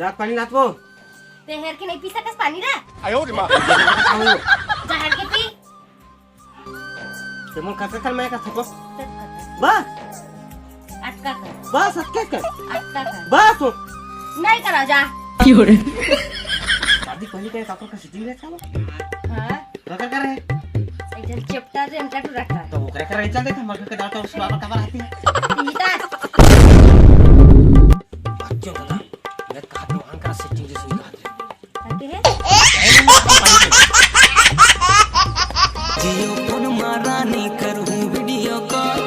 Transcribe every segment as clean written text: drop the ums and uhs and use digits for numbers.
जात पानी नाचबो तेहर के नहीं पी सकस पानी रे आयो रे मां जहर के पी तेमन काका कर मैं का थको बस अटका कर बस अटका कर बस नहीं करा जा क्यों रे शादी पहले के काका का सिटी में चलो हां काका कर रहे इधर चपटा रे हमका टू रखा तो वो करे कर चल देख मर के डाटा उस बाबा कवर आती है पीता बच्चों का मैं कहा तो अंकर सिटी जैसे ही कहा आते है जियो फोन मारा नहीं करूं वीडियो कॉल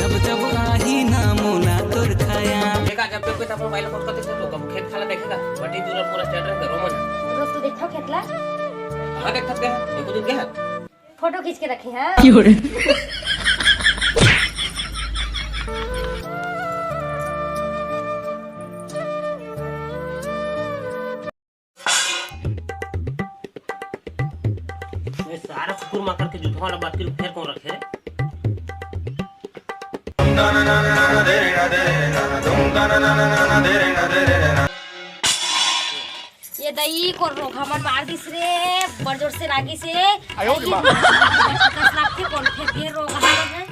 जब जब आही ना मोना तोर खाया देखा जब तक कोई मोबाइल फोन करते तो कब खेत खाला देखेगा बड़ी दूर पूरा चल रहा है रोमन रोज तो देखो खेतला हां देख सकते हैं देखो दिन क्या है फोटो खींच के रखे हैं क्यों रे ये सारा कुकुर मार के जूठा वाला बात के फिर कौन रखे ये दई को रोघमन मार दिस रे बड़ जोर से लागी से आयो रे मां कस लागते कौन फेंके रोघमन है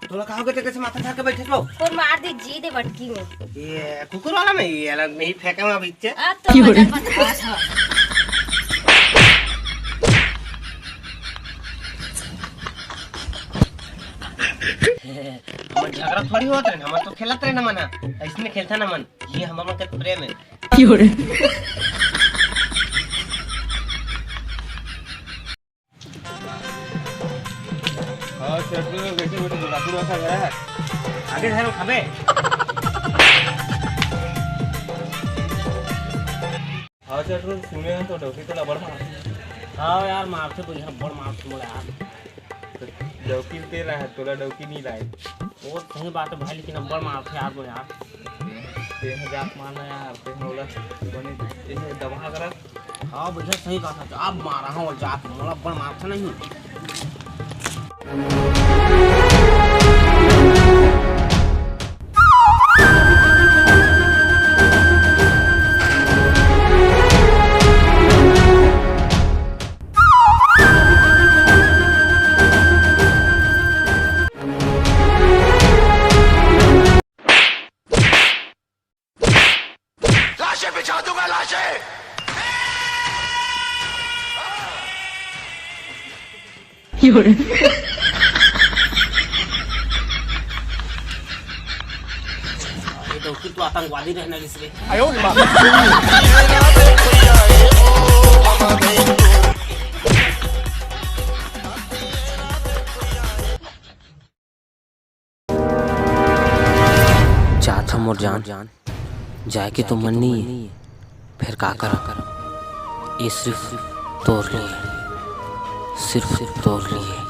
तोला कहां के कैसे माथा खा के बैठे लो और मार दी जी दे बटकी में ये कुकुर वाला में ये अलग नहीं फेंका मैं बीच अब तो मजा बता था हम झगड़ा थोड़ी होत रहे हम तो खेलत रहे ना मना इसमें खेलता ना मन ये हमारा मन का प्रेम है क्यों रे हां चल बैठे बैठे रातू रखा गया है आगे धरो खाबे हां चल सुने हैं तो डोकी तो लबड़ मार हां यार मार से बुझा बड़ मार से मोड़ा यार डोकी दे रहा है तोला डोकी नहीं लाए वो सही बात है भाई लेकिन बड़ मार से यार वो यार ते जात मारना यार ते होला बने ये दबा कर हां बुझा सही बात है अब मारा हूं और जात मोला बड़ मार से नहीं क्यों रे ये तो कि तू आतंकवादी रहना इसलिए आयो रे मां चाहत हम और जान जाए के तो मन नहीं है फिर का करा ये सिर्फ तोड़ लिए सिर्फ तोड़ लिए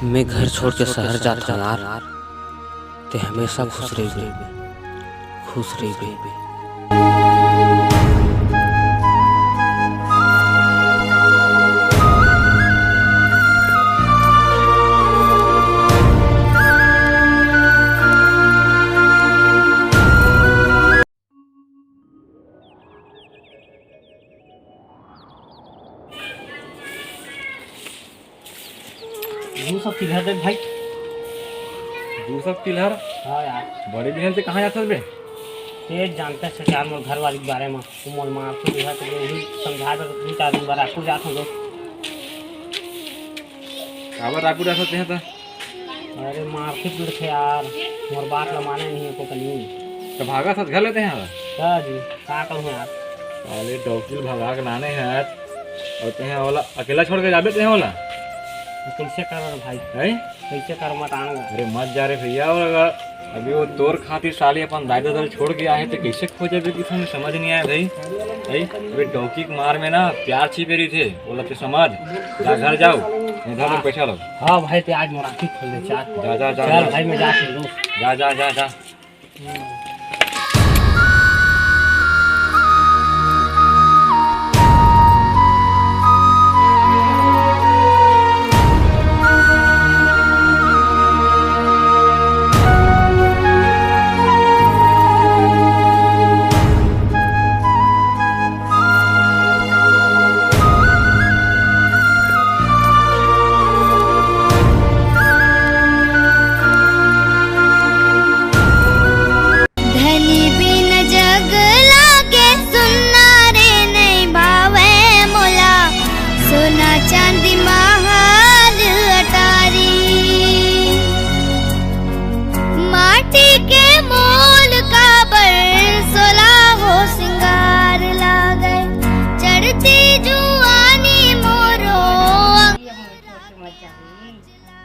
मैं घर छोड़ के शहर जाता यार ते हमेशा खुश रही सब किधर दे भाई दू सब किलर हाँ यार बड़ी बहन से कहां जाता बे ये जानते हैं यार मोर घर वाली के बारे में तू मोर मार तो यह तो यही समझा दो 3-4 दिन बाद आपको जात हम लोग काबर राकू जाते हैं तो अरे मारपीट में थे यार मोर बात ला माने नहीं है को कहीं तो भागा साथ घर लेते हैं क्या जी क्या कहूँ यार अरे डॉक्टर भगा के लाने हैं और ते हैं वाला अकेला छोड़ के जाबे ते हैं वाला कैसे कर भाई है कैसे कर मत आऊंगा अरे मत जा रे भैया और अभी वो तोर खातिर साले अपन दादा दल छोड़ के आए तो कैसे खोजे भी किसी में समझ नहीं आया भाई अभी डॉकी के मार में ना प्यार छिपे रही थे बोला तो समझ जा घर जाओ इधर तक बैठा लो हाँ भाई तो आज मोराठी खोल दे चार जा जा जा चल भाई मैं जाके लूँ जा जा जा जा समझ जावी